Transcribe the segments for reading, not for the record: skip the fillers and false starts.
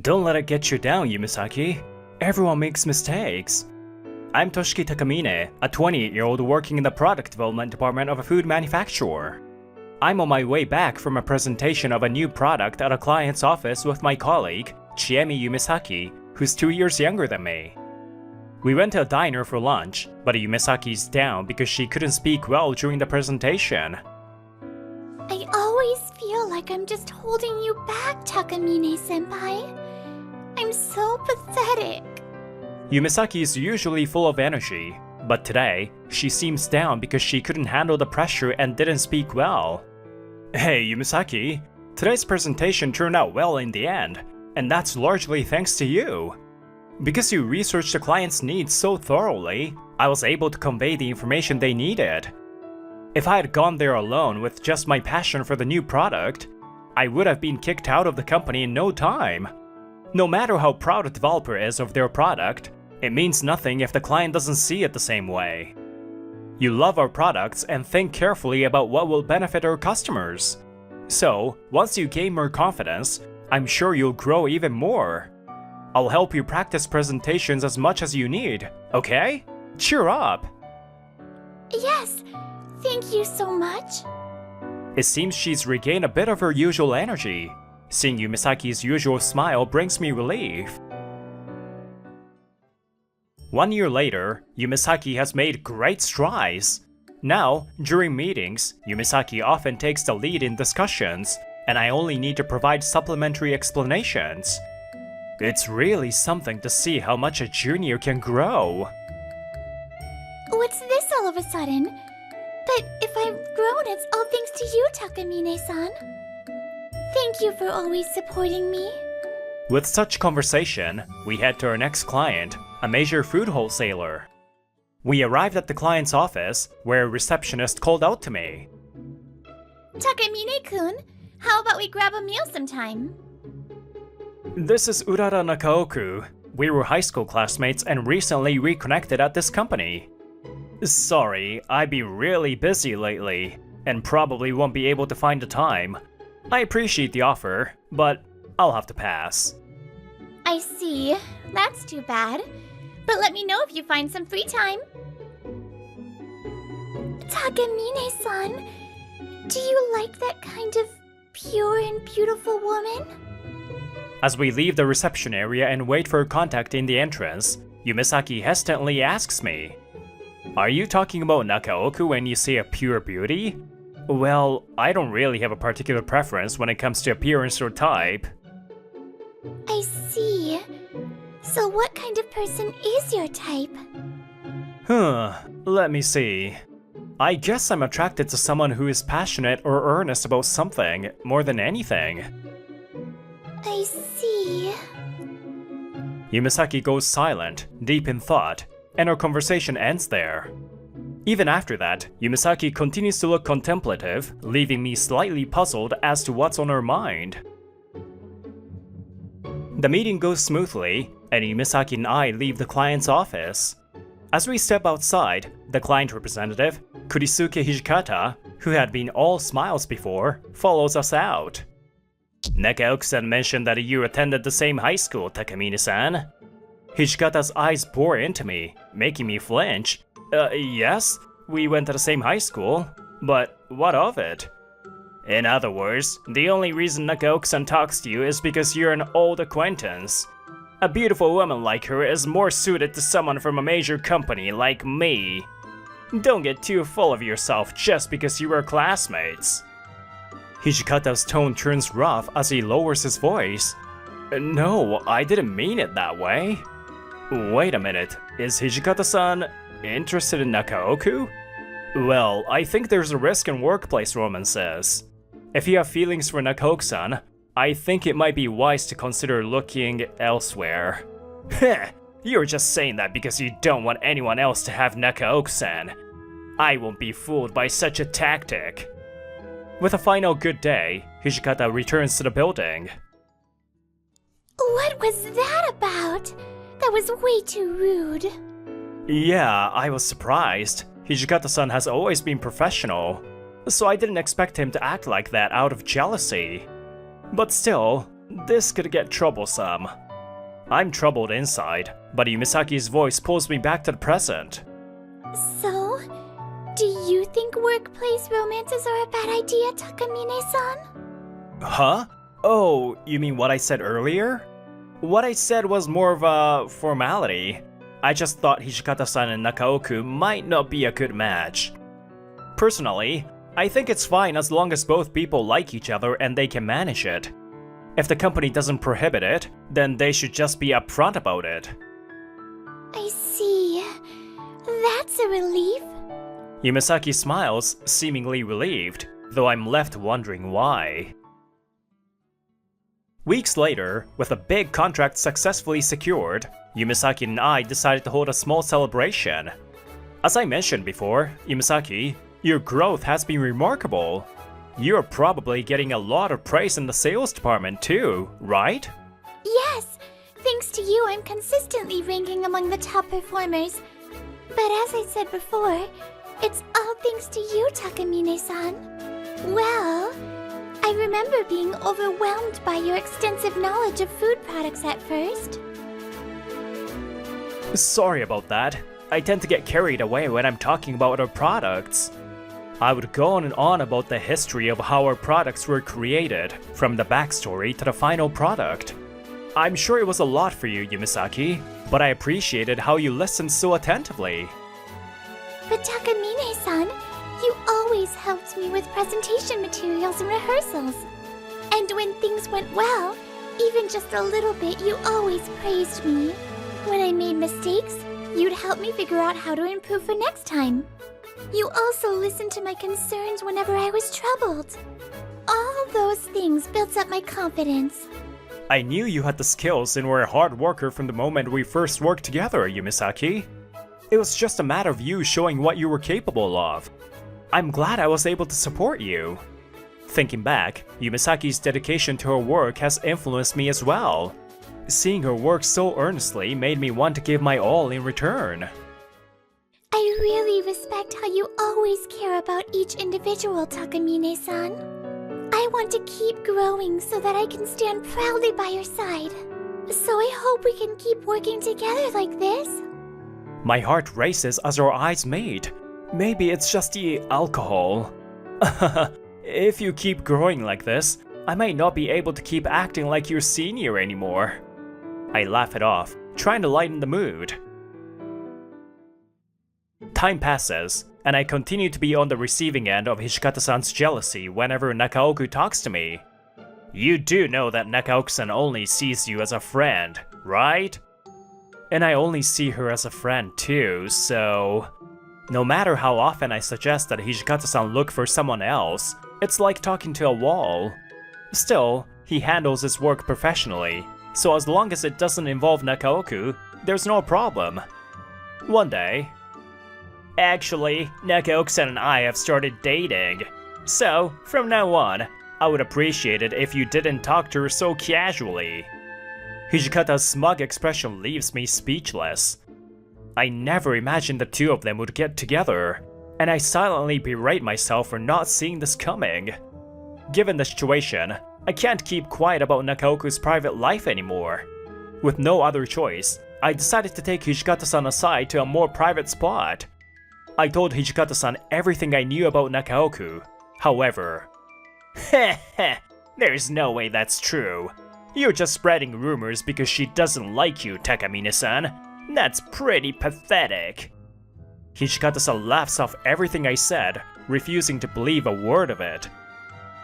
Don't let it get you down, Yumisaki. Everyone makes mistakes. I'm Toshiki Takamine, a 28-year-old working in the product development department of a food manufacturer. I'm on my way back from a presentation of a new product at a client's office with my colleague, Chiemi Yumisaki, who's 2 years younger than me. We went to a diner for lunch, but Yumisaki's down because she couldn't speak well during the presentation. I always feel like I'm just holding you back, Takamine-senpai. I'm so pathetic. Yumisaki is usually full of energy, but today, she seems down because she couldn't handle the pressure and didn't speak well. Hey Yumisaki, today's presentation turned out well in the end, and that's largely thanks to you. Because you researched the client's needs so thoroughly, I was able to convey the information they needed. If I had gone there alone with just my passion for the new product, I would have been kicked out of the company in no time. No matter how proud a developer is of their product, it means nothing if the client doesn't see it the same way. You love our products and think carefully about what will benefit our customers. So, once you gain more confidence, I'm sure you'll grow even more. I'll help you practice presentations as much as you need, okay? Cheer up! Yes, thank you so much. It seems she's regained a bit of her usual energy. Seeing Yumisaki's usual smile brings me relief. 1 year later, Yumisaki has made great strides. Now, during meetings, Yumisaki often takes the lead in discussions, and I only need to provide supplementary explanations. It's really something to see how much a junior can grow. What's this all of a sudden? But if I've grown, it's all thanks to you, Takamine-san. Thank you for always supporting me. With such conversation, we head to our next client, a major food wholesaler. We arrived at the client's office, where a receptionist called out to me. Takamine-kun, how about we grab a meal sometime? This is Urara Nakaoku. We were high school classmates and recently reconnected at this company. Sorry, I've been really busy lately, and probably won't be able to find the time. I appreciate the offer, but I'll have to pass. I see. That's too bad. But let me know if you find some free time. Takamine-san, do you like that kind of pure and beautiful woman? As we leave the reception area and wait for contact in the entrance, Yumisaki hesitantly asks me, "Are you talking about Nakaoku when you say a pure beauty?" Well, I don't really have a particular preference when it comes to appearance or type. I see. So what kind of person is your type? Let me see. I guess I'm attracted to someone who is passionate or earnest about something more than anything. I see. Yumisaki goes silent, deep in thought, and our conversation ends there. Even after that, Yumisaki continues to look contemplative, leaving me slightly puzzled as to what's on her mind. The meeting goes smoothly, and Yumisaki and I leave the client's office. As we step outside, the client representative, Kurisuke Hijikata, who had been all smiles before, follows us out. Nakaoku-san mentioned that you attended the same high school, Takamine-san. Hijikata's eyes bore into me, making me flinch. Yes, we went to the same high school, but what of it? In other words, the only reason Nakaoku-san talks to you is because you're an old acquaintance. A beautiful woman like her is more suited to someone from a major company like me. Don't get too full of yourself just because you were classmates. Hijikata's tone turns rough as he lowers his voice. No, I didn't mean it that way. Wait a minute, is Hijikata-san interested in Nakaoku? Well, I think there's a risk in workplace romances. If you have feelings for Nakaoku-san, I think it might be wise to consider looking elsewhere. Heh, you're just saying that because you don't want anyone else to have Nakaoku-san. I won't be fooled by such a tactic. With a final good day, Hijikata returns to the building. What was that about? That was way too rude. Yeah, I was surprised. Hijikata-san has always been professional, so I didn't expect him to act like that out of jealousy. But still, this could get troublesome. I'm troubled inside, but Yumisaki's voice pulls me back to the present. So, do you think workplace romances are a bad idea, Takamine-san? Huh? Oh, you mean what I said earlier? What I said was more of a formality. I just thought Hijikata-san and Nakaoku might not be a good match. Personally, I think it's fine as long as both people like each other and they can manage it. If the company doesn't prohibit it, then they should just be upfront about it. I see. That's a relief. Yumisaki smiles, seemingly relieved, though I'm left wondering why. Weeks later, with a big contract successfully secured, Yumisaki and I decided to hold a small celebration. As I mentioned before, Yumisaki, your growth has been remarkable. You're probably getting a lot of praise in the sales department too, right? Yes, thanks to you, I'm consistently ranking among the top performers. But as I said before, it's all thanks to you, Takamine-san. Well, I remember being overwhelmed by your extensive knowledge of food products at first. Sorry about that. I tend to get carried away when I'm talking about our products. I would go on and on about the history of how our products were created, from the backstory to the final product. I'm sure it was a lot for you, Yumisaki, but I appreciated how you listened so attentively. But Takamine-san, you always helped me with presentation materials and rehearsals. And when things went well, even just a little bit, you always praised me. When I made mistakes, you'd help me figure out how to improve for next time. You also listened to my concerns whenever I was troubled. All those things built up my confidence. I knew you had the skills and were a hard worker from the moment we first worked together, Yumisaki. It was just a matter of you showing what you were capable of. I'm glad I was able to support you. Thinking back, Yumisaki's dedication to her work has influenced me as well. Seeing her work so earnestly made me want to give my all in return. I really respect how you always care about each individual, Takamine-san. I want to keep growing so that I can stand proudly by your side. So I hope we can keep working together like this. My heart races as our eyes meet. Maybe it's just the alcohol. If you keep growing like this, I might not be able to keep acting like your senior anymore. I laugh it off, trying to lighten the mood. Time passes, and I continue to be on the receiving end of Hijikata-san's jealousy whenever Nakaoku talks to me. You do know that Nakaoku-san only sees you as a friend, right? And I only see her as a friend too, so... No matter how often I suggest that Hijikata-san look for someone else, it's like talking to a wall. Still, he handles his work professionally, so as long as it doesn't involve Nakaoku, there's no problem. One day... Actually, Nakaoku-san and I have started dating. So, from now on, I would appreciate it if you didn't talk to her so casually. Hijikata's smug expression leaves me speechless. I never imagined the two of them would get together, and I silently berate myself for not seeing this coming. Given the situation, I can't keep quiet about Nakaoku's private life anymore. With no other choice, I decided to take Hijikata-san aside to a more private spot. I told Hijikata-san everything I knew about Nakaoku. However, there's no way that's true. You're just spreading rumors because she doesn't like you, Takamine-san. That's pretty pathetic. Hijikata-san laughs off everything I said, refusing to believe a word of it.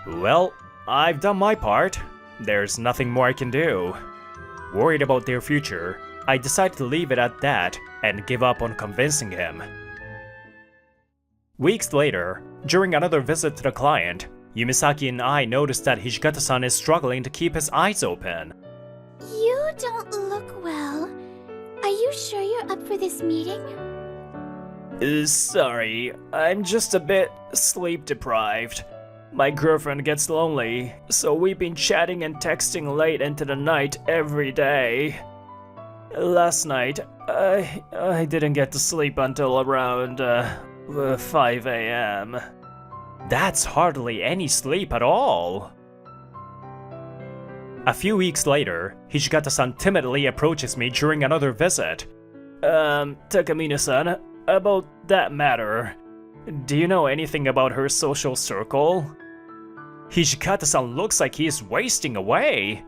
Well, I've done my part. There's nothing more I can do. Worried about their future, I decided to leave it at that and give up on convincing him. Weeks later, during another visit to the client, Yumisaki and I noticed that Hijikata-san is struggling to keep his eyes open. You don't look well. Are you sure you're up for this meeting? Sorry, I'm just a bit sleep deprived. My girlfriend gets lonely, so we've been chatting and texting late into the night every day. Last night, I didn't get to sleep until around 5 a.m. That's hardly any sleep at all. A few weeks later, Hijikata-san timidly approaches me during another visit. Takamine-san, about that matter, do you know anything about her social circle? Hijikata-san looks like he's wasting away.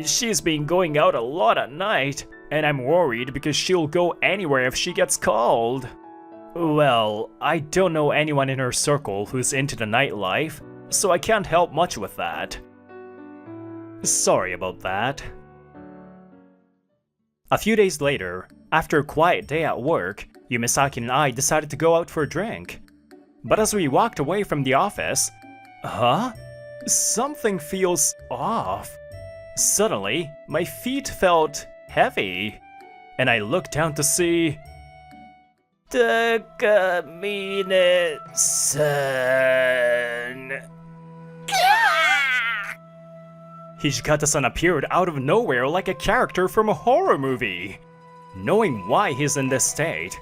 She's been going out a lot at night, and I'm worried because she'll go anywhere if she gets called. Well, I don't know anyone in her circle who's into the nightlife, so I can't help much with that. Sorry about that. A few days later, after a quiet day at work, Yumisaki and I decided to go out for a drink. But as we walked away from the office, something feels off. Suddenly, my feet felt heavy, and I looked down to see Takamine-san. Hijikata-san appeared out of nowhere like a character from a horror movie. Knowing why he's in this state,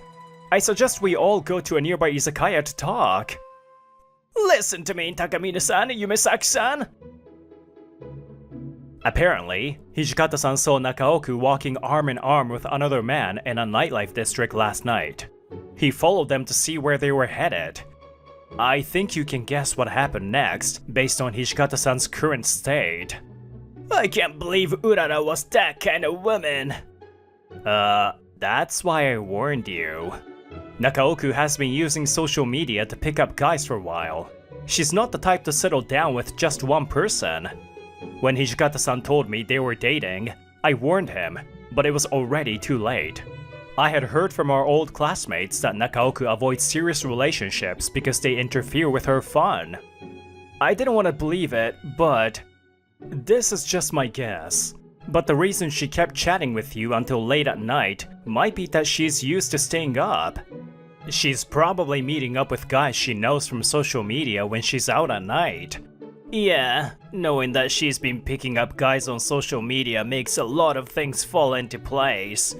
I suggest we all go to a nearby izakaya to talk. Listen to me, Takamine-san, Yumisaki-san! Apparently, Hijikata-san saw Nakaoku walking arm in arm with another man in a nightlife district last night. He followed them to see where they were headed. I think you can guess what happened next based on Hijikata-san's current state. I can't believe Urara was that kind of woman. That's why I warned you. Nakaoku has been using social media to pick up guys for a while. She's not the type to settle down with just one person. When Hijikata-san told me they were dating, I warned him, but it was already too late. I had heard from our old classmates that Nakaoku avoids serious relationships because they interfere with her fun. I didn't want to believe it, but this is just my guess. But the reason she kept chatting with you until late at night might be that she's used to staying up. She's probably meeting up with guys she knows from social media when she's out at night. Yeah, knowing that she's been picking up guys on social media makes a lot of things fall into place.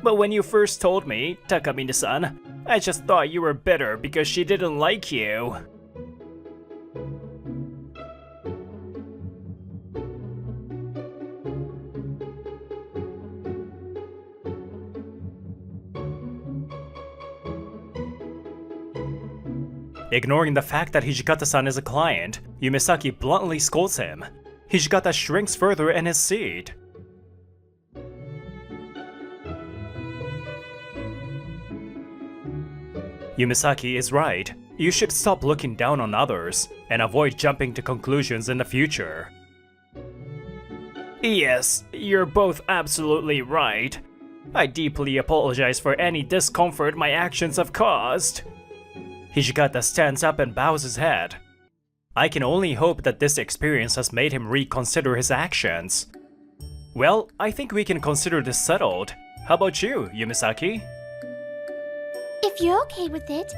But when you first told me, Takamine-san, I just thought you were bitter because she didn't like you. Ignoring the fact that Hijikata-san is a client, Yumisaki bluntly scolds him. Hijikata shrinks further in his seat. Yumisaki is right. You should stop looking down on others and avoid jumping to conclusions in the future. Yes, you're both absolutely right. I deeply apologize for any discomfort my actions have caused. Hijikata stands up and bows his head. I can only hope that this experience has made him reconsider his actions. Well, I think we can consider this settled. How about you, Yumisaki? If you're okay with it,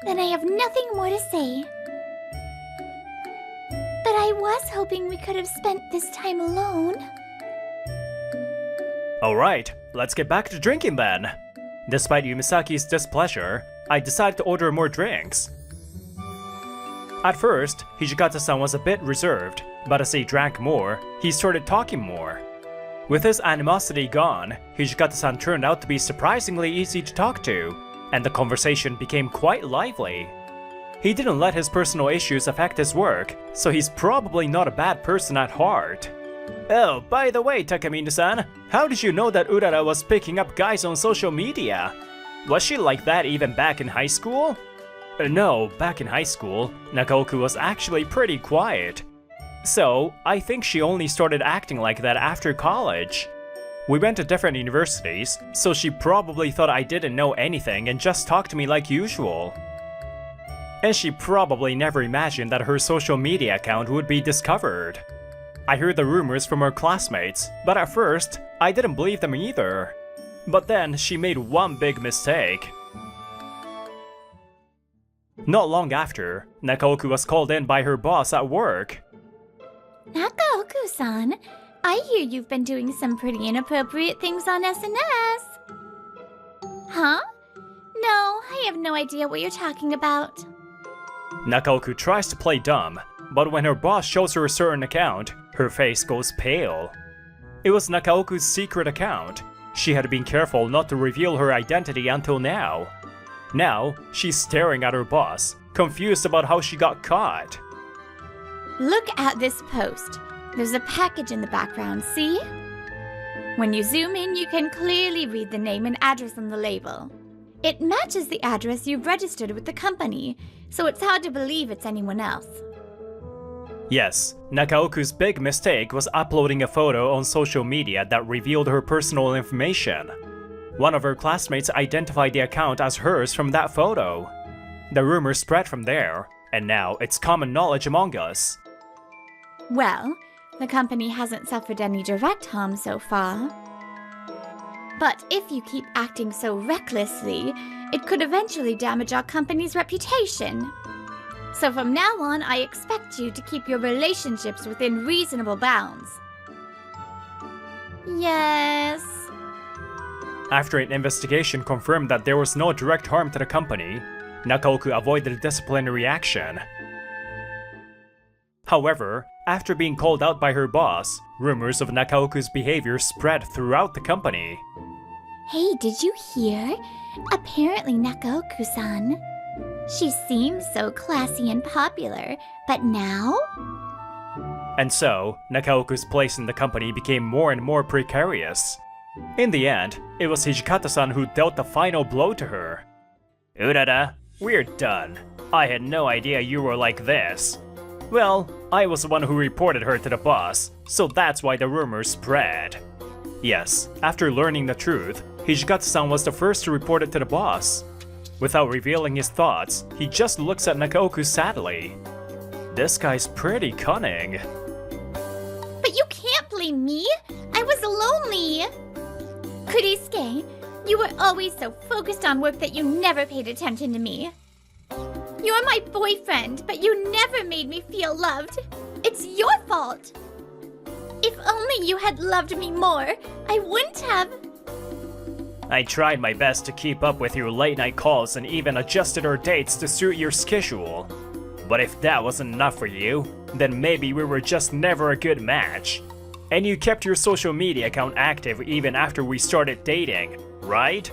then I have nothing more to say. But I was hoping we could have spent this time alone. Alright, let's get back to drinking then. Despite Yumisaki's displeasure, I decided to order more drinks. At first, Hijikata-san was a bit reserved, but as he drank more, he started talking more. With his animosity gone, Hijikata-san turned out to be surprisingly easy to talk to, and the conversation became quite lively. He didn't let his personal issues affect his work, so he's probably not a bad person at heart. Oh, by the way, Takamine-san, how did you know that Urara was picking up guys on social media? Was she like that even back in high school? No, back in high school, Nakaoku was actually pretty quiet. So, I think she only started acting like that after college. We went to different universities, so she probably thought I didn't know anything and just talked to me like usual. And she probably never imagined that her social media account would be discovered. I heard the rumors from her classmates, but at first, I didn't believe them either. But then she made one big mistake. Not long after, Nakaoku was called in by her boss at work. Nakaoku-san, I hear you've been doing some pretty inappropriate things on SNS. Huh? No, I have no idea what you're talking about. Nakaoku tries to play dumb, but when her boss shows her a certain account, her face goes pale. It was Nakaoku's secret account. She had been careful not to reveal her identity until now. Now, she's staring at her boss, confused about how she got caught. Look at this post. There's a package in the background, see? When you zoom in, you can clearly read the name and address on the label. It matches the address you've registered with the company, so it's hard to believe it's anyone else. Yes, Nakaoku's big mistake was uploading a photo on social media that revealed her personal information. One of her classmates identified the account as hers from that photo. The rumor spread from there, and now it's common knowledge among us. Well, the company hasn't suffered any direct harm so far. But if you keep acting so recklessly, it could eventually damage our company's reputation. So from now on, I expect you to keep your relationships within reasonable bounds. Yes. After an investigation confirmed that there was no direct harm to the company, Nakaoku avoided disciplinary action. However, after being called out by her boss, rumors of Nakaoku's behavior spread throughout the company. Hey, did you hear? Apparently Nakaoku-san. She seems so classy and popular, but now? And so, Nakaoku's place in the company became more and more precarious. In the end, it was Hijikata-san who dealt the final blow to her. Urara, we're done. I had no idea you were like this. Well, I was the one who reported her to the boss, so that's why the rumors spread. Yes, after learning the truth, Hijikata-san was the first to report it to the boss. Without revealing his thoughts, he just looks at Nakaoku sadly. This guy's pretty cunning. But you can't blame me! I was lonely! Kurisuke, you were always so focused on work that you never paid attention to me. You're my boyfriend, but you never made me feel loved. It's your fault. If only you had loved me more, I wouldn't have. I tried my best to keep up with your late night calls and even adjusted our dates to suit your schedule. But if that wasn't enough for you, then maybe we were just never a good match. And you kept your social media account active even after we started dating, right?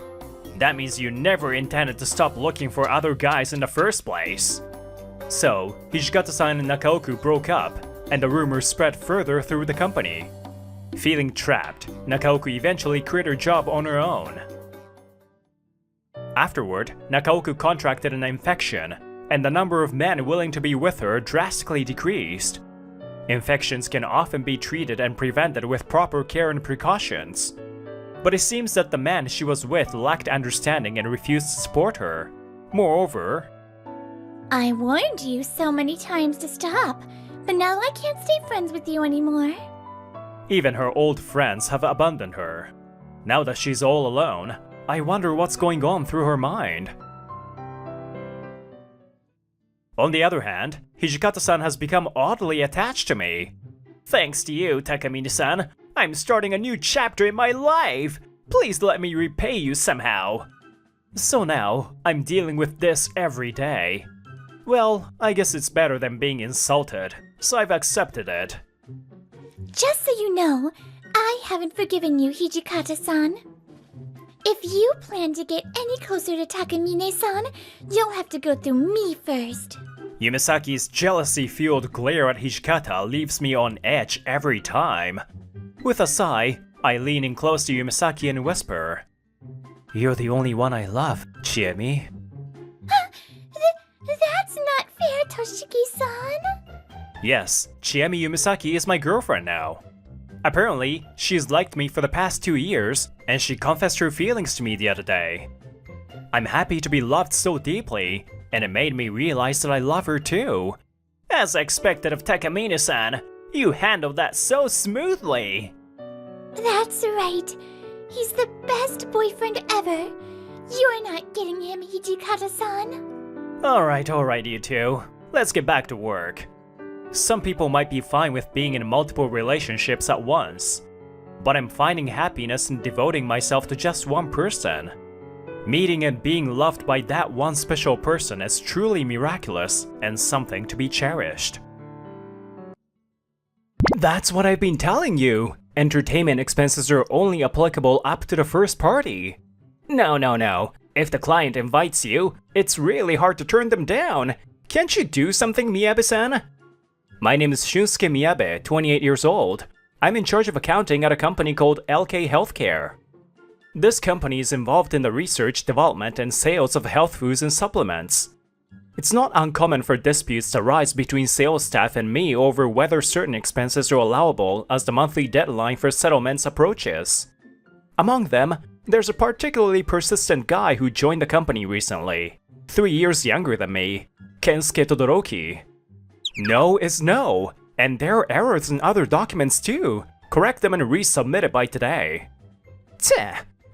That means you never intended to stop looking for other guys in the first place. So, Hijikata-san and Nakaoku broke up, and the rumors spread further through the company. Feeling trapped, Nakaoku eventually quit her job on her own. Afterward, Nakaoku contracted an infection, and the number of men willing to be with her drastically decreased. Infections can often be treated and prevented with proper care and precautions. But it seems that the man she was with lacked understanding and refused to support her. Moreover, I warned you so many times to stop, but now I can't stay friends with you anymore. even her old friends have abandoned her. Now that she's all alone, I wonder what's going on through her mind. On the other hand, Hijikata-san has become oddly attached to me. Thanks to you, Takamine-san, I'm starting a new chapter in my life! Please let me repay you somehow. So now, I'm dealing with this every day. Well, I guess it's better than being insulted, so I've accepted it. Just so you know, I haven't forgiven you, Hijikata-san. If you plan to get any closer to Takamine-san, you'll have to go through me first. Yumisaki's jealousy-fueled glare at Hijikata leaves me on edge every time. With a sigh, I lean in close to Yumisaki and whisper, "You're the only one I love, Chiemi." That's not fair, Toshiki-san. Yes, Chiemi Yumisaki is my girlfriend now. Apparently, she's liked me for the past 2 years, and she confessed her feelings to me the other day. I'm happy to be loved so deeply, and it made me realize that I love her too. As expected of Takamine-san, you handled that so smoothly. That's right. He's the best boyfriend ever. You're not getting him, Hijikata-san. Alright, you two. Let's get back to work. Some people might be fine with being in multiple relationships at once, but I'm finding happiness in devoting myself to just one person. Meeting and being loved by that one special person is truly miraculous and something to be cherished. That's what I've been telling you! Entertainment expenses are only applicable up to the first party. No. If the client invites you, it's really hard to turn them down. Can't you do something, Miyabe-san? My name is Shunsuke Miyabe, 28 years old. I'm in charge of accounting at a company called LK Healthcare. This company is involved in the research, development, and sales of health foods and supplements. It's not uncommon for disputes to arise between sales staff and me over whether certain expenses are allowable as the monthly deadline for settlements approaches. Among them, there's a particularly persistent guy who joined the company recently, 3 years younger than me, Kensuke Todoroki. No is no, and there are errors in other documents too. Correct them and resubmit it by today. Tch,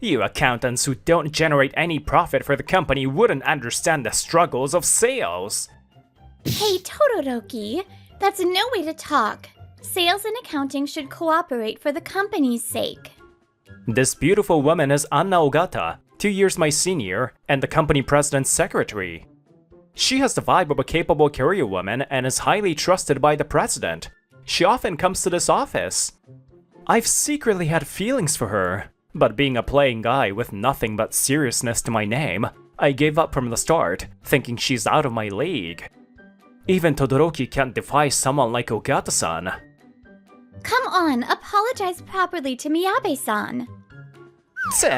you accountants who don't generate any profit for the company wouldn't understand the struggles of sales. Hey, Todoroki, that's no way to talk. Sales and accounting should cooperate for the company's sake. This beautiful woman is Anna Ogata, 2 years my senior, and the company president's secretary. She has the vibe of a capable career woman and is highly trusted by the president. She often comes to this office. I've secretly had feelings for her, but being a playing guy with nothing but seriousness to my name, I gave up from the start, thinking she's out of my league. Even Todoroki can't defy someone like Ogata-san. Come on, apologize properly to Miyabe-san. Tch,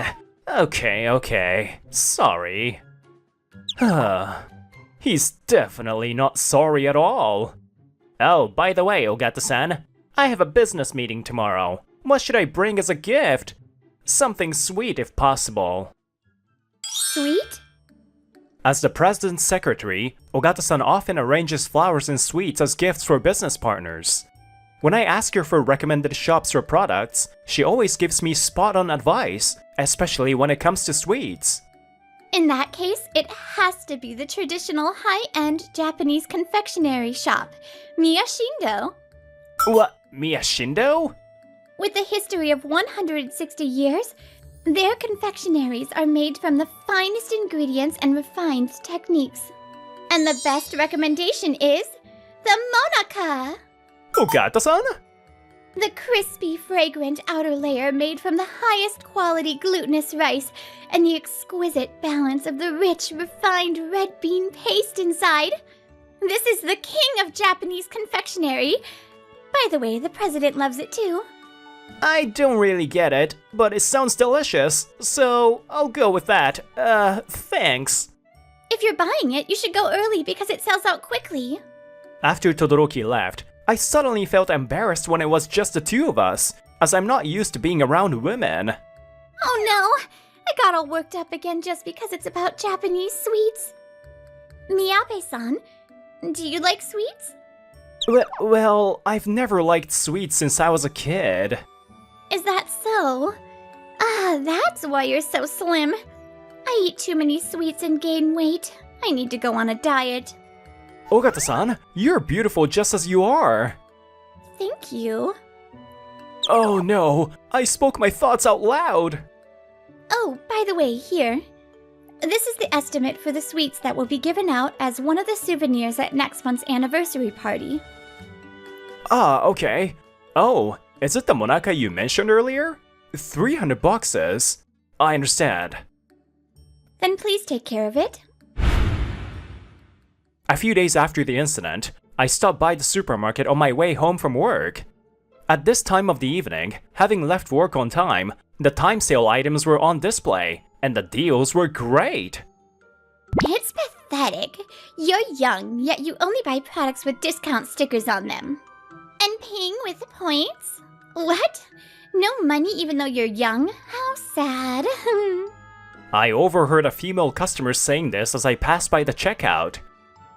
okay, sorry. He's definitely not sorry at all. Oh, by the way, Ogata-san, I have a business meeting tomorrow. What should I bring as a gift? Something sweet if possible. Sweet? As the president's secretary, Ogata-san often arranges flowers and sweets as gifts for business partners. When I ask her for recommended shops or products, she always gives me spot-on advice, especially when it comes to sweets. In that case, it has to be the traditional high-end Japanese confectionery shop, Miyashindo. What, Miyashindo? With a history of 160 years, their confectionaries are made from the finest ingredients and refined techniques. And the best recommendation is the Monaka! Ogata-san? The crispy, fragrant outer layer made from the highest quality glutinous rice and the exquisite balance of the rich, refined red bean paste inside. This is the king of Japanese confectionery. By the way, the president loves it too. I don't really get it, but it sounds delicious, so I'll go with that. Thanks. If you're buying it, you should go early because it sells out quickly. After Todoroki left, I suddenly felt embarrassed when it was just the two of us, as I'm not used to being around women. Oh no! I got all worked up again just because it's about Japanese sweets. Miyabe-san, do you like sweets? Well, I've never liked sweets since I was a kid. Is that so? Ah, that's why you're so slim. I eat too many sweets and gain weight. I need to go on a diet. Ogata-san, you're beautiful just as you are. Thank you. Oh no, I spoke my thoughts out loud. Oh, by the way, here. This is the estimate for the sweets that will be given out as one of the souvenirs at next month's anniversary party. Ah, okay. Oh, is it the Monaka you mentioned earlier? 300 boxes. I understand. Then please take care of it. A few days after the incident, I stopped by the supermarket on my way home from work. At this time of the evening, having left work on time, the time sale items were on display, and the deals were great. It's pathetic. You're young, yet you only buy products with discount stickers on them. And paying with points? What? No money even though you're young? How sad. I overheard a female customer saying this as I passed by the checkout.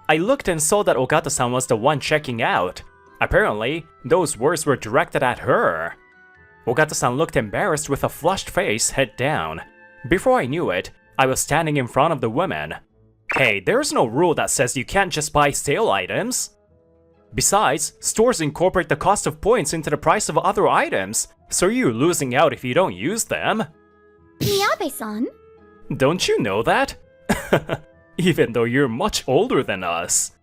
I looked and saw that Ogata-san was the one checking out. Apparently, those words were directed at her. Ogata-san looked embarrassed with a flushed face, head down. Before I knew it, I was standing in front of the woman. Hey, there's no rule that says you can't just buy sale items. Besides, stores incorporate the cost of points into the price of other items, so you're losing out if you don't use them. Miyabe-san? Don't you know that? Even though you're much older than us.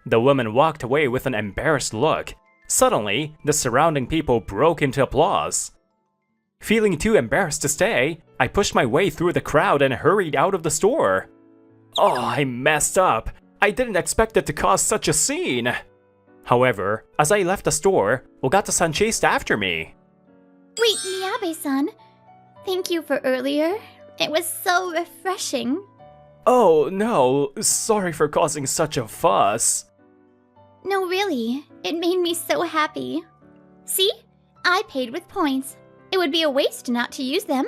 The woman walked away with an embarrassed look. Suddenly, the surrounding people broke into applause. Feeling too embarrassed to stay, I pushed my way through the crowd and hurried out of the store. Oh, I messed up. I didn't expect it to cause such a scene. However, as I left the store, Ogata-san chased after me. Wait, Miyabe-san. Thank you for earlier. It was so refreshing. Oh no, sorry for causing such a fuss. No, really. It made me so happy. See? I paid with points. It would be a waste not to use them.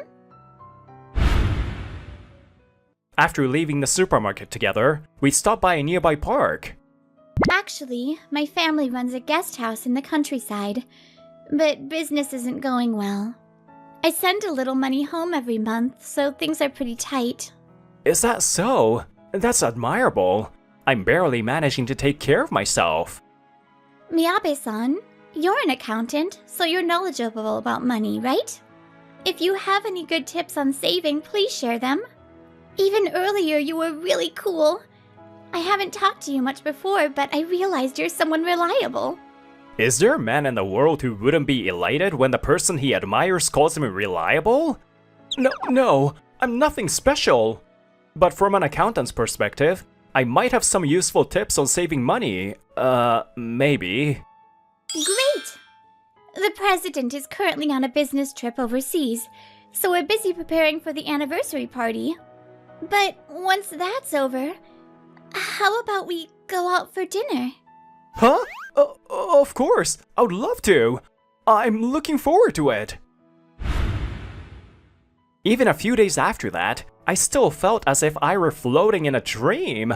After leaving the supermarket together, we stopped by a nearby park. Actually, my family runs a guest house in the countryside, but business isn't going well. I send a little money home every month, so things are pretty tight. Is that so? That's admirable. I'm barely managing to take care of myself. Miyabe-san, you're an accountant, so you're knowledgeable about money, right? If you have any good tips on saving, please share them. Even earlier, you were really cool. I haven't talked to you much before, but I realized you're someone reliable. Is there a man in the world who wouldn't be elated when the person he admires calls him reliable? No, I'm nothing special. But from an accountant's perspective, I might have some useful tips on saving money. Maybe. Great! The president is currently on a business trip overseas, so we're busy preparing for the anniversary party. But once that's over, how about we go out for dinner? Huh? Of course, I would love to. I'm looking forward to it. Even a few days after that, I still felt as if I were floating in a dream.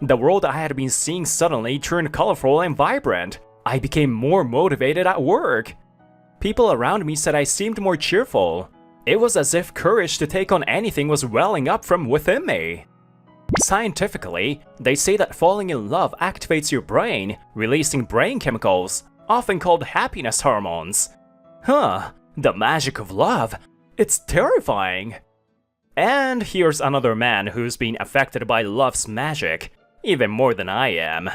The world I had been seeing suddenly turned colorful and vibrant. I became more motivated at work. People around me said I seemed more cheerful. It was as if courage to take on anything was welling up from within me. Scientifically, they say that falling in love activates your brain, releasing brain chemicals, often called happiness hormones. The magic of love. It's terrifying. And here's another man who's been affected by love's magic, even more than I am.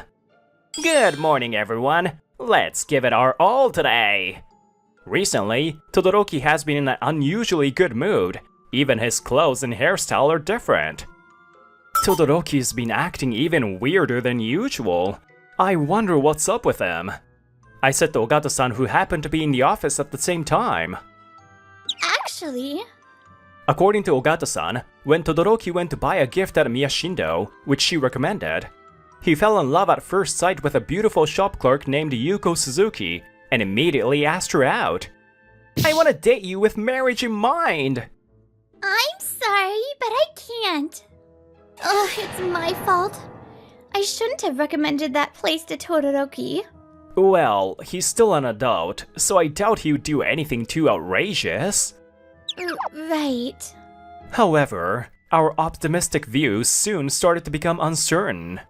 Good morning, everyone. Let's give it our all today. Recently, Todoroki has been in an unusually good mood. Even his clothes and hairstyle are different. Todoroki's been acting even weirder than usual. I wonder what's up with him. I said to Ogata-san, who happened to be in the office at the same time. Actually... According to Ogata-san, when Todoroki went to buy a gift at Miyashindo, which she recommended, he fell in love at first sight with a beautiful shop clerk named Yuko Suzuki and immediately asked her out. I want to date you with marriage in mind! I'm sorry, but I can't. Oh, it's my fault. I shouldn't have recommended that place to Todoroki. Well, he's still an adult, so I doubt he would do anything too outrageous. Right. However, our optimistic views soon started to become uncertain.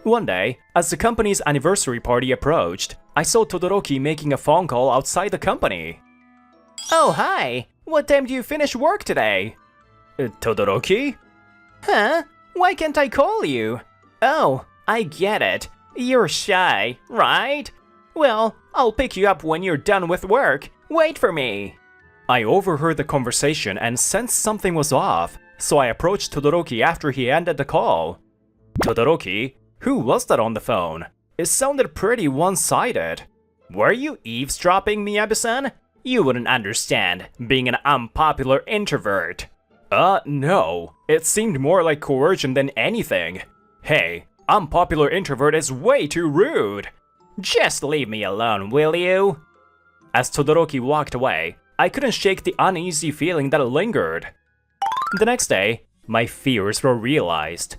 One day, as the company's anniversary party approached, I saw Todoroki making a phone call outside the company. Oh, hi! What time do you finish work today? Todoroki? Huh? Why can't I call you? Oh, I get it. You're shy, right? Well, I'll pick you up when you're done with work. Wait for me. I overheard the conversation and sensed something was off, so I approached Todoroki after he ended the call. Todoroki? Who was that on the phone? It sounded pretty one-sided. Were you eavesdropping, Miyabe-san? You wouldn't understand, being an unpopular introvert. No. It seemed more like coercion than anything. Hey, unpopular introvert is way too rude. Just leave me alone, will you? As Todoroki walked away, I couldn't shake the uneasy feeling that lingered. The next day, my fears were realized.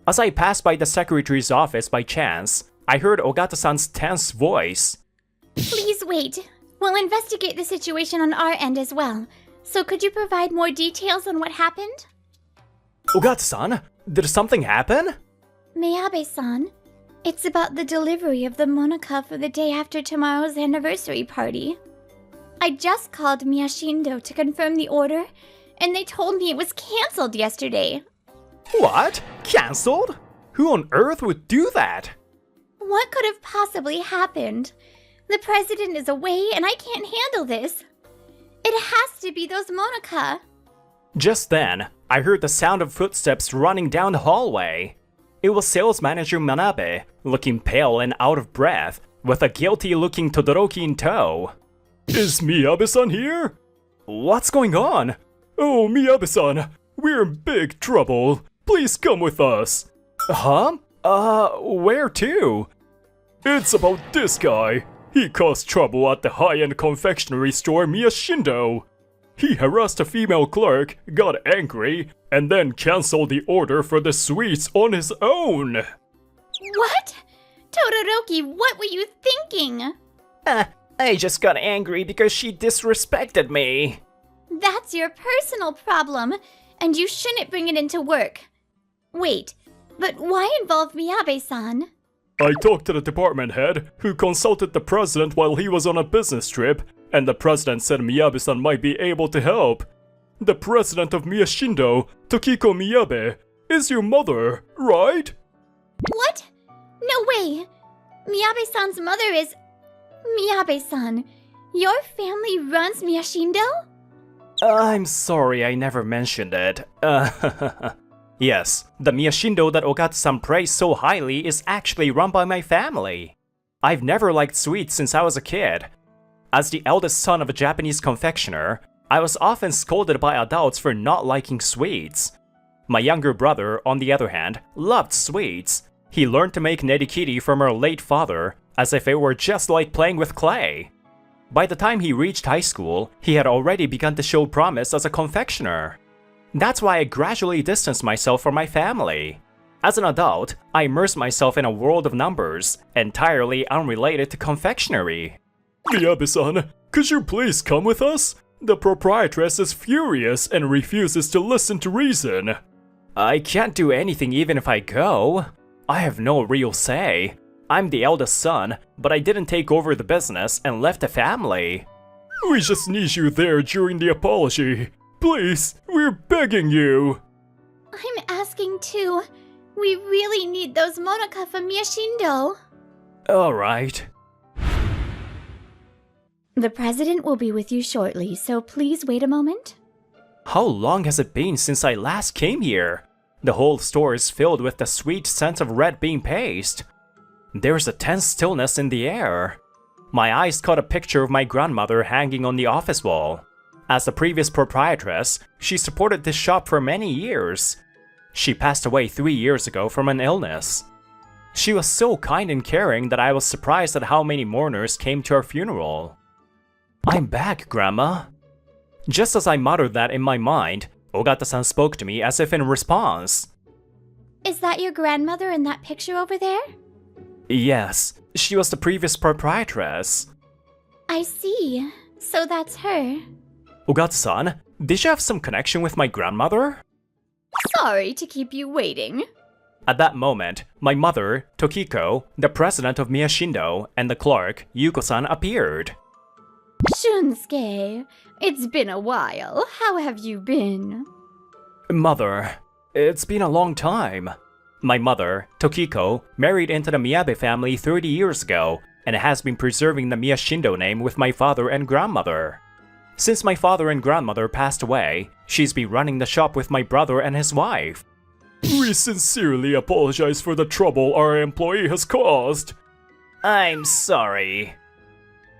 As I passed by the secretary's office by chance, I heard Ogata-san's tense voice. Please wait. We'll investigate the situation on our end as well. So could you provide more details on what happened? Ogata-san, did something happen? Miyabe-san, it's about the delivery of the Monica for the day after tomorrow's anniversary party. I just called Miyashindo to confirm the order, and they told me it was cancelled yesterday. What? Cancelled? Who on earth would do that? What could have possibly happened? The president is away and I can't handle this. It has to be those Monica. Just then, I heard the sound of footsteps running down the hallway. It was sales manager Manabe, looking pale and out of breath, with a guilty-looking Todoroki in tow. Is Miyabe-san here? What's going on? Oh, Miyabe-san, we're in big trouble. Please come with us. Huh? Where to? It's about this guy. He caused trouble at the high-end confectionery store Miyashindo. He harassed a female clerk, got angry, and then cancelled the order for the sweets on his own. What? Todoroki, what were you thinking? I just got angry because she disrespected me. That's your personal problem, and you shouldn't bring it into work. Wait, but why involve Miyabe-san? I talked to the department head, who consulted the president while he was on a business trip, and the president said Miyabe-san might be able to help. The president of Miyashindo, Tokiko Miyabe, is your mother, right? What? No way! Miyabe-san's mother is... Miyabe-san, your family runs Miyashindo? I'm sorry I never mentioned it. Yes, the Miyashindo that Ogata-san praised so highly is actually run by my family. I've never liked sweets since I was a kid. As the eldest son of a Japanese confectioner, I was often scolded by adults for not liking sweets. My younger brother, on the other hand, loved sweets. He learned to make nerikiri from our late father, as if it were just like playing with clay. By the time he reached high school, he had already begun to show promise as a confectioner. That's why I gradually distanced myself from my family. As an adult, I immersed myself in a world of numbers, entirely unrelated to confectionery. Miyabe-san, could you please come with us? The proprietress is furious and refuses to listen to reason. I can't do anything even if I go. I have no real say. I'm the eldest son, but I didn't take over the business and left the family. We just need you there during the apology. Please, we're begging you. I'm asking too. We really need those Monica from Miyashindo. Alright. The president will be with you shortly, so please wait a moment. How long has it been since I last came here? The whole store is filled with the sweet scent of red bean paste. There's a tense stillness in the air. My eyes caught a picture of my grandmother hanging on the office wall. As the previous proprietress, she supported this shop for many years. She passed away 3 years ago from an illness. She was so kind and caring that I was surprised at how many mourners came to her funeral. I'm back, Grandma. Just as I muttered that in my mind, Ogata-san spoke to me as if in response. Is that your grandmother in that picture over there? Yes, she was the previous proprietress. I see. So that's her. Ogata-san, did you have some connection with my grandmother? Sorry to keep you waiting. At that moment, my mother, Tokiko, the president of Miyashindo, and the clerk, Yuko-san, appeared. Shunsuke, it's been a while. How have you been? Mother, it's been a long time. My mother, Tokiko, married into the Miyabe family 30 years ago, and has been preserving the Miyashindo name with my father and grandmother. Since my father and grandmother passed away, she's been running the shop with my brother and his wife. We sincerely apologize for the trouble our employee has caused. I'm sorry.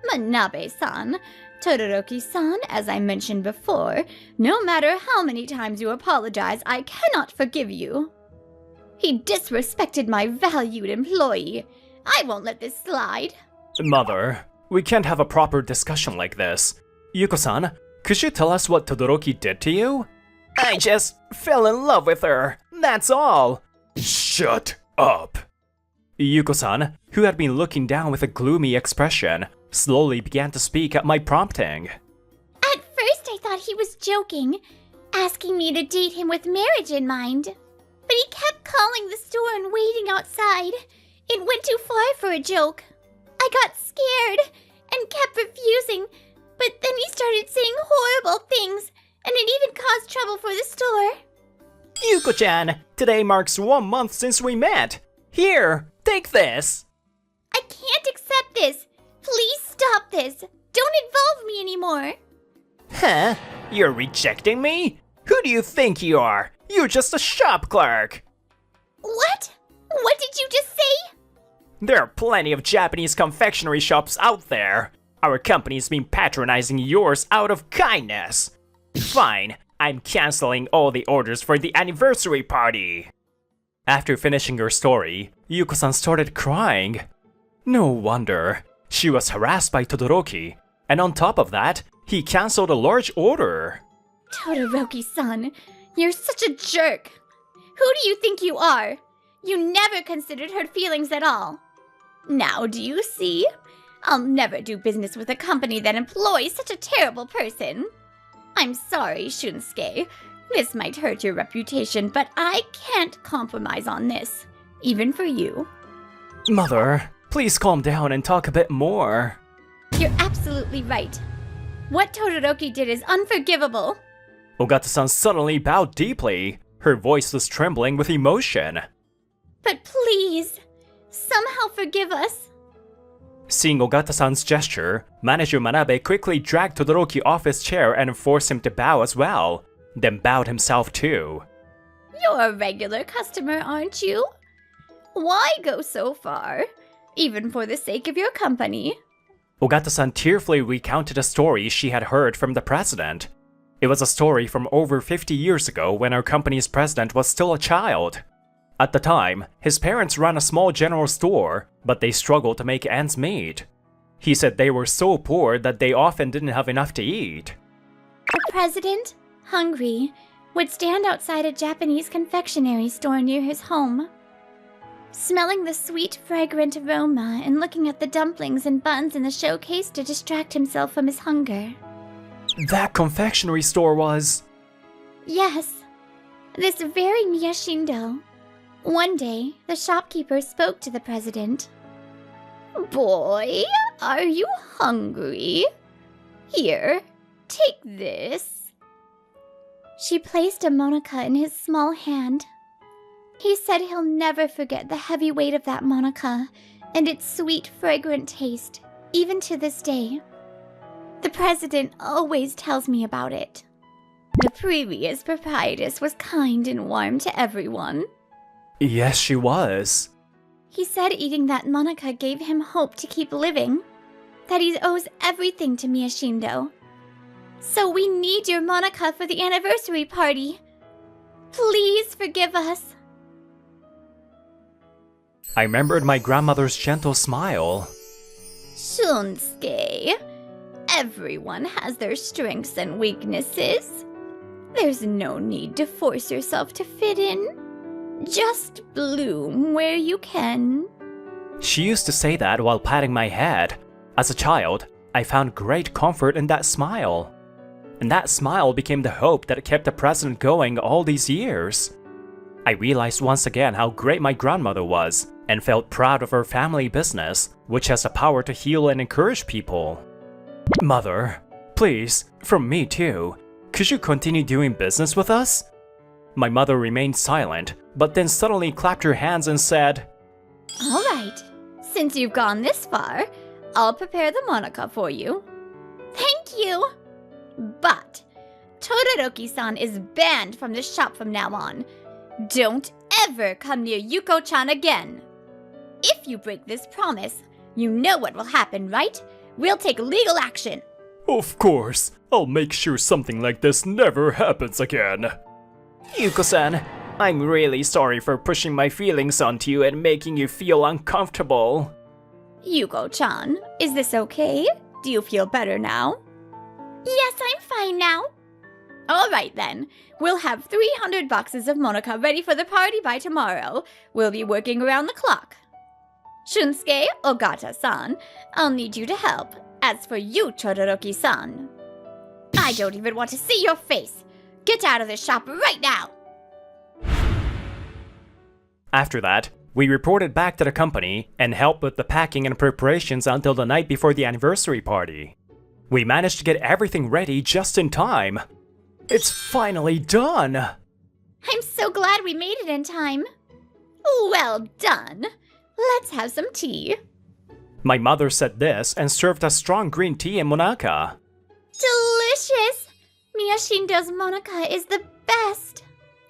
Manabe-san, Todoroki-san, as I mentioned before, no matter how many times you apologize, I cannot forgive you. He disrespected my valued employee. I won't let this slide. Mother, we can't have a proper discussion like this. Yuko-san, could you tell us what Todoroki did to you? I just fell in love with her, that's all. Shut up. Yuko-san, who had been looking down with a gloomy expression, slowly began to speak at my prompting. At first I thought he was joking, asking me to date him with marriage in mind. But he kept calling the store and waiting outside. It went too far for a joke. I got scared and kept refusing, but then he started saying horrible things, and it even caused trouble for the store. Yuko-chan, today marks 1 month since we met. Here, take this. I can't accept this! Please stop this! Don't involve me anymore! Huh? You're rejecting me? Who do you think you are? You're just a shop clerk! What? What did you just say? There are plenty of Japanese confectionery shops out there. Our company's been patronizing yours out of kindness. Fine, I'm canceling all the orders for the anniversary party. After finishing her story, Yuko-san started crying. No wonder. She was harassed by Todoroki, and on top of that, he cancelled a large order. Todoroki-san, you're such a jerk. Who do you think you are? You never considered her feelings at all. Now do you see? I'll never do business with a company that employs such a terrible person. I'm sorry, Shunsuke. This might hurt your reputation, but I can't compromise on this, even for you. Mother, please calm down and talk a bit more. You're absolutely right. What Todoroki did is unforgivable. Ogata-san suddenly bowed deeply. Her voice was trembling with emotion. But please, somehow forgive us. Seeing Ogata-san's gesture, Manager Manabe quickly dragged Todoroki off his chair and forced him to bow as well, then bowed himself too. You're a regular customer, aren't you? Why go so far, even for the sake of your company? Ogata-san tearfully recounted a story she had heard from the president. It was a story from over 50 years ago when our company's president was still a child. At the time, his parents ran a small general store, but they struggled to make ends meet. He said they were so poor that they often didn't have enough to eat. The president, hungry, would stand outside a Japanese confectionery store near his home, smelling the sweet, fragrant aroma and looking at the dumplings and buns in the showcase to distract himself from his hunger. That confectionery store was... Yes, this very Miyashindo. One day, the shopkeeper spoke to the president. Boy, are you hungry? Here, take this. She placed a monica in his small hand. He said he'll never forget the heavy weight of that monica and its sweet, fragrant taste, even to this day. The president always tells me about it. The previous proprietress was kind and warm to everyone. Yes, she was. He said eating that monica gave him hope to keep living, that he owes everything to Miyashindo. So we need your monica for the anniversary party. Please forgive us. I remembered my grandmother's gentle smile. Shunsuke, everyone has their strengths and weaknesses. There's no need to force yourself to fit in. Just bloom where you can. She used to say that while patting my head. As a child, I found great comfort in that smile. And that smile became the hope that kept the president going all these years. I realized once again how great my grandmother was, and felt proud of her family business, which has the power to heal and encourage people. Mother, please, from me too, could you continue doing business with us? My mother remained silent, but then suddenly clapped her hands and said, All right, since you've gone this far, I'll prepare the monica for you. Thank you! But Todoroki-san is banned from the shop from now on. Don't ever come near Yuko-chan again. If you break this promise, you know what will happen, right? We'll take legal action. Of course, I'll make sure something like this never happens again. Yuko-san, I'm really sorry for pushing my feelings onto you and making you feel uncomfortable. Yuko-chan, is this okay? Do you feel better now? Yes, I'm fine now. All right then. We'll have 300 boxes of monica ready for the party by tomorrow. We'll be working around the clock. Shunsuke, Ogata-san, I'll need you to help. As for you, Todoroki-san, I don't even want to see your face. Get out of this shop right now! After that, we reported back to the company and helped with the packing and preparations until the night before the anniversary party. We managed to get everything ready just in time. It's finally done! I'm so glad we made it in time. Well done. Let's have some tea. My mother said this and served us strong green tea and monaka. Delicious! Miyashindo's monaka is the best.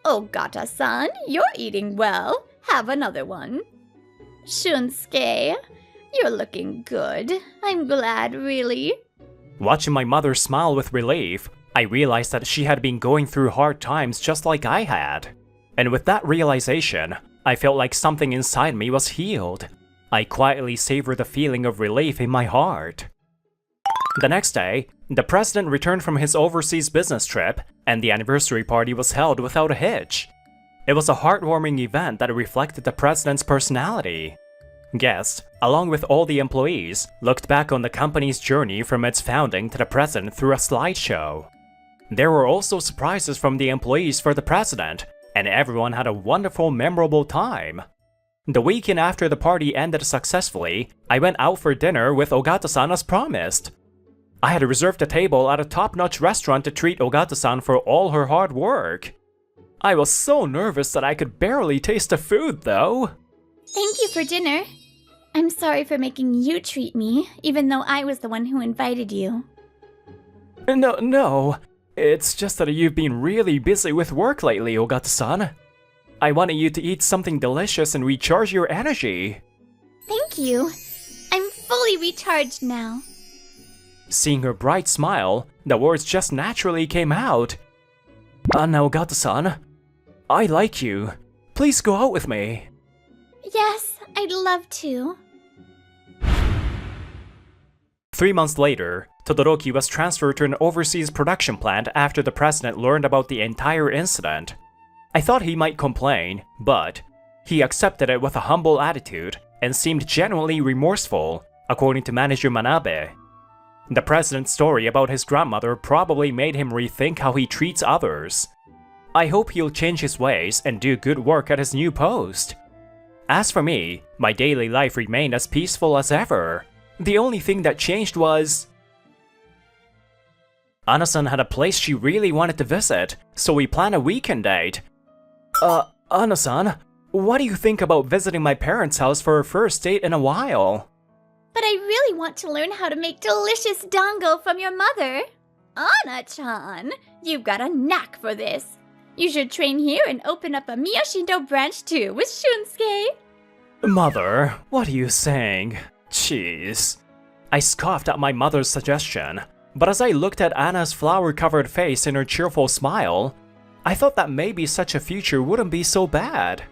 Ogata-san, you're eating well. Have another one. Shunsuke, you're looking good. I'm glad, really. Watching my mother smile with relief, I realized that she had been going through hard times just like I had. And with that realization, I felt like something inside me was healed. I quietly savored the feeling of relief in my heart. The next day, the president returned from his overseas business trip, and the anniversary party was held without a hitch. It was a heartwarming event that reflected the president's personality. Guests, along with all the employees, looked back on the company's journey from its founding to the present through a slideshow. There were also surprises from the employees for the president, and everyone had a wonderful, memorable time. The weekend after the party ended successfully, I went out for dinner with Ogata-san as promised. I had reserved a table at a top-notch restaurant to treat Ogata-san for all her hard work. I was so nervous that I could barely taste the food, though. Thank you for dinner. I'm sorry for making you treat me, even though I was the one who invited you. No. It's just that you've been really busy with work lately, Ogata-san. I wanted you to eat something delicious and recharge your energy. Thank you. I'm fully recharged now. Seeing her bright smile, the words just naturally came out. Now, Ogata-san, I like you. Please go out with me. Yes, I'd love to. 3 months later, Todoroki was transferred to an overseas production plant after the president learned about the entire incident. I thought he might complain, but he accepted it with a humble attitude and seemed genuinely remorseful, according to manager Manabe. The president's story about his grandmother probably made him rethink how he treats others. I hope he'll change his ways and do good work at his new post. As for me, my daily life remained as peaceful as ever. The only thing that changed was... Ana-san had a place she really wanted to visit, so we planned a weekend date. Ana-san, what do you think about visiting my parents' house for a first date in a while? But I really want to learn how to make delicious dango from your mother. Ana-chan, you've got a knack for this. You should train here and open up a Miyashindo branch too with Shunsuke. Mother, what are you saying? Jeez. I scoffed at my mother's suggestion, but as I looked at Anna's flower-covered face and her cheerful smile, I thought that maybe such a future wouldn't be so bad.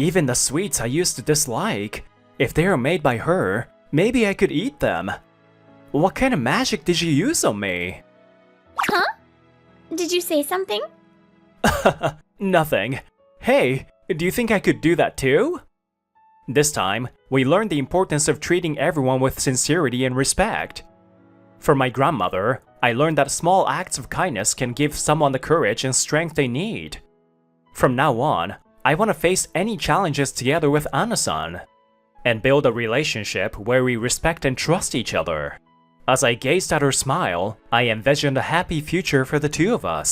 Even the sweets I used to dislike, if they are made by her, maybe I could eat them. What kind of magic did you use on me? Huh? Did you say something? Nothing. Hey, do you think I could do that too? This time, we learned the importance of treating everyone with sincerity and respect. From my grandmother, I learned that small acts of kindness can give someone the courage and strength they need. From now on, I want to face any challenges together with Ana-san, and build a relationship where we respect and trust each other. As I gazed at her smile, I envisioned a happy future for the two of us.